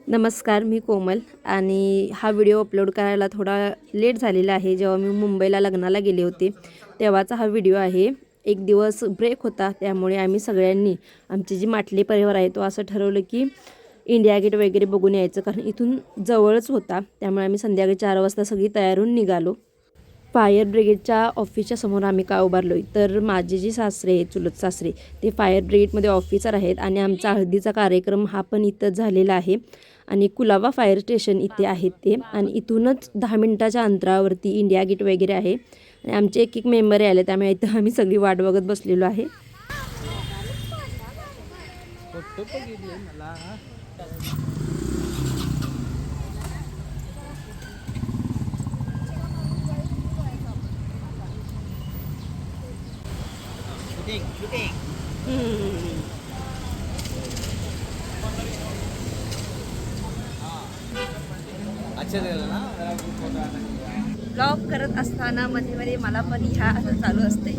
नमस्कार, मी कोमल आणि हा व्हिडिओ अपलोड करायला थोडा लेट झालेला आहे. जेव्हा मी मुंबईला लग्नाला गेले होते तेव्हाचा हा व्हिडिओ आहे. एक दिवस ब्रेक होता, त्यामुळे आम्ही सगळ्यांनी आमची जी माटली परिवार आहे तो असं ठरवलं की इंडिया गेट वगैरे बघून यायचं, कारण इथून जवळच होता. त्यामुळे आम्ही संध्याकाळी 4 वाजता सगळी तयार होऊन निघालो. फायर ब्रिगेडच्या ऑफिसच्या समोर आम्ही का उभारलो तर माझे जे सासरे आहेत, चुलत सासरे, ते फायर ब्रिगेडमध्ये ऑफिसर आहेत आणि आमचा हळदीचा कार्यक्रम हा पण इथंच झालेला आहे. आणि कुलाबा फायर स्टेशन इथे आहेत ते, आणि इथूनच 10 मिनिटाच्या अंतरावरती इंडिया गेट वगैरे आहे. आणि आमचे एक एक मेंबर आले, त्यामुळे इथं आम्ही सगळी वाट बघत बसलेलो आहे. ब्लॉग करत असताना मध्ये मध्ये मला पण ह्या असं चालू असते.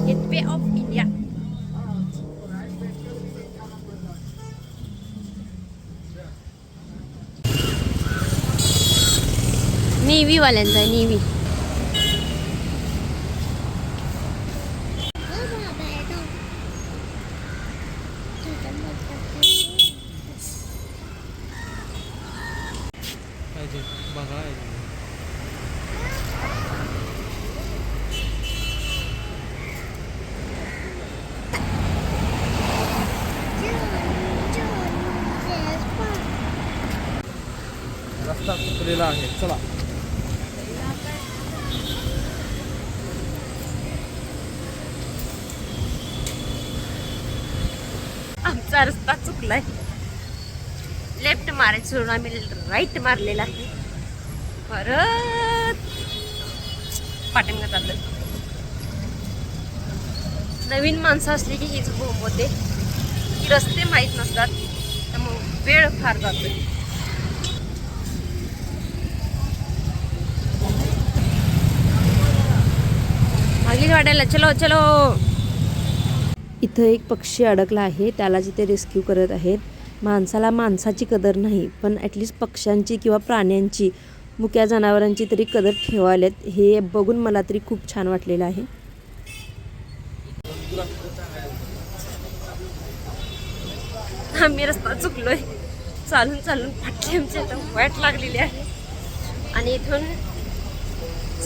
Gateway of India. नेव्ही वाल्यांचा आहे, नेव्ही. रस्ता चुकलेला आहे, चला. आमचा रस्ता चुकलाय. लेफ्ट मारायचं सोडून आम्ही राईट मारलेला आहे. परत पाटणगा चाललं. नवीन माणसं असली की हीच बोंब होते की रस्ते माहीत नसतात, त्यामुळे वेळ फार जातो. मागली वाटायला चलो चलो. इथं एक पक्षी अडकला आहे, त्याला जिथे रेस्क्यू करत आहेत. माणसाला माणसाची कदर नाही, पण ॲटलिस्ट पक्ष्यांची किंवा प्राण्यांची, मुक्या जनावरांची तरी कदर ठेवायलेत. हे बघून मला तरी खूप छान वाटलेलं आहे. आम्ही रस्ता चुकलोय. चालून चालून फाटली आमची आता वाट लागलेली आहे. आणि इथून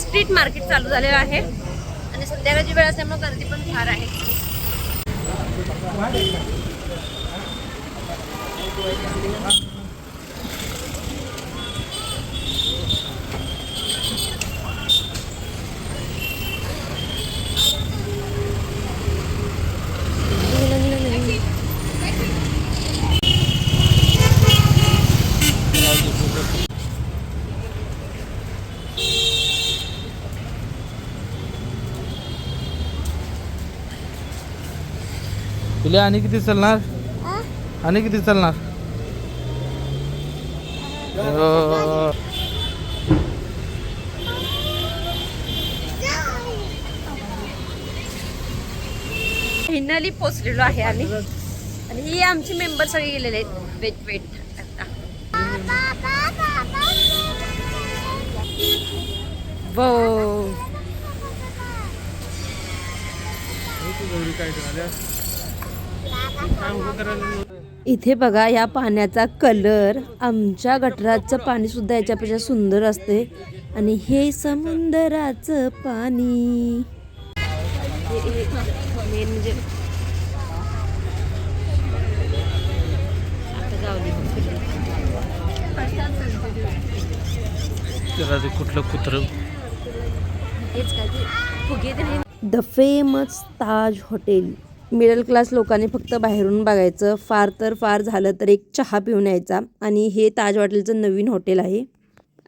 स्ट्रीट मार्केट चालू झालेलं आहे आणि संध्याकाळची वेळ असल्यामुळे गर्दी पण फार आहे. तुला आणि किती चालणार? आणि किती चालणार? फायनली पोचलेलो आहे आम्ही. आणि ही आमची मेंबर सगळे गेलेले आहेत. वेट वेट आता इथे बघा, या पाण्याचा कलर, आमच्या गटराचं पाणी सुद्धा याच्यापेक्षा सुंदर असते. आणि हे समुद्राचं पाणी मेन म्हणजे कुठलं कुत्र. The famous Taj hotel. Middle class लोकांनी फक्त बाहेरून बघायचं, फार तर फार झालं तर एक चहा पिऊन यायचा. आणि हे ताज हॉटेलचं नवीन हॉटेल आहे.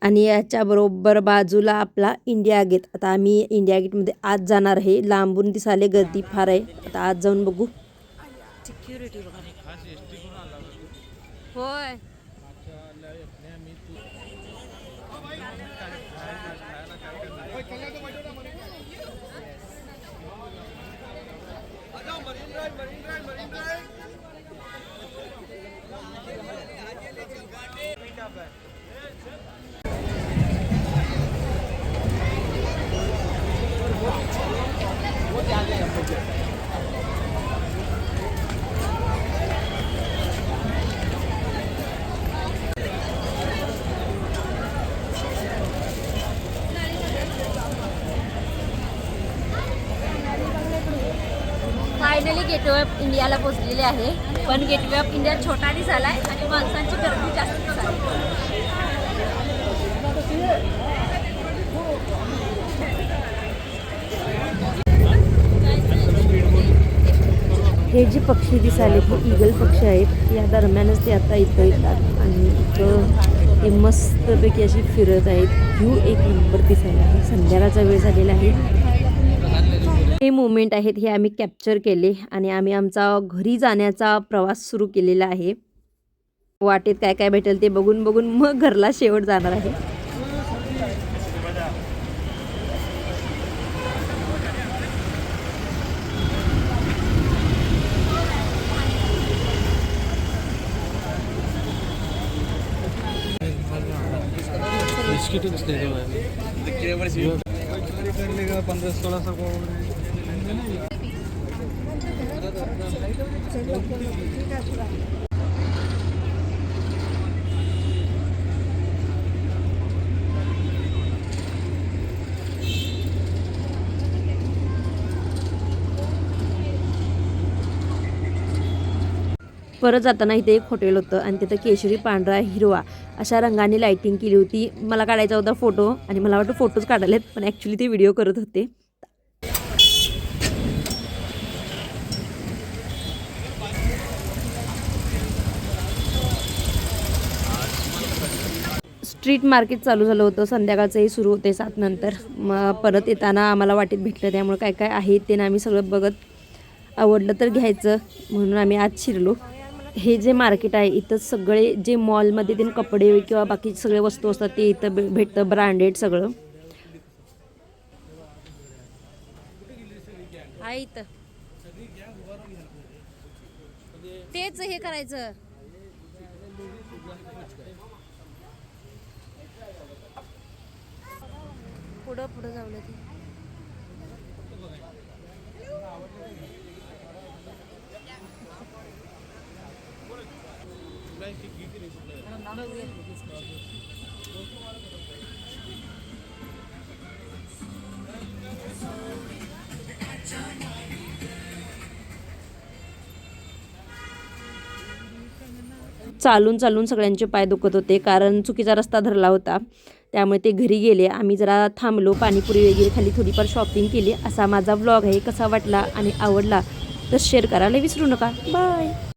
आणि याच्या बरोबर बाजूला आपला इंडिया गेट. आता आम्ही इंडिया गेटमध्ये आज जाणार आहे. लांबून दिसाले गर्दी फार आहे, आता आज जाऊन बघू. सिक्युरिटी होय. फायनली गेटवे ऑफ इंडियाला पोहोचलेले आहे. पण गेटवे ऑफ इंडिया छोटा दिसालाय आणि माणसांची गर्दी जास्त दिसाली. हे जे पक्षी दिसाले ते ईगल पक्षी आहेत. या दरम्यानच ते आता इथं येतात आणि इथं ते मस्तपैकी अशी फिरत आहेत. व्ह्यू एक नंबर दिसायला आहे. संध्याकाळचा वेळ झालेला आहे. हे मोमेंट आहेत हे आम्ही कॅप्चर केले आणि आम्ही आमचा घरी जाण्याचा प्रवास सुरू केलेला आहे. वाटेत काय काय भेटेल ते बघून बघून मग घरला शेवट जाणार आहे. परत जाताना इथे एक हॉटेल होतं आणि तिथं केशरी, पांढरा, हिरवा अशा रंगाने लाइटिंग केली होती. मला काढायचा होता फोटो आणि मला वाटतं फोटोज काढलेत पण ॲक्च्युली ते व्हिडिओ करत होते. स्ट्रीट मार्केट चालू झालं होतं. संध्याकाळचंही सुरू होते 7 नंतर. मग परत येताना आम्हाला वाटेत भेटलं त्यामुळे काय काय आहे ते ना आम्ही सगळं बघत आवडलं तर घ्यायचं म्हणून आम्ही आज शिरलो. हे जे मार्केट आहे इथं सगळे जे मॉलमध्ये ते कपडे किंवा बाकी सगळे वस्तू असतात ते इथं भेटतं. ब्रँडेड सगळं आहे इथं. तेच हे करायचं. पुढं पुढं जाऊन ते चालून चालून सगळ्यांचे पाय दुखत होते कारण चुकीचा रस्ता धरला होता. त्यामुळे ते घरी गेले. आम्ही जरा थांबलो, पाणीपुरी वगैरे खाली, थोडीफार शॉपिंग केली. असा माझा व्लॉग आहे. कसा वाटला आणि आवडला तर शेअर करायला विसरू नका. बाय.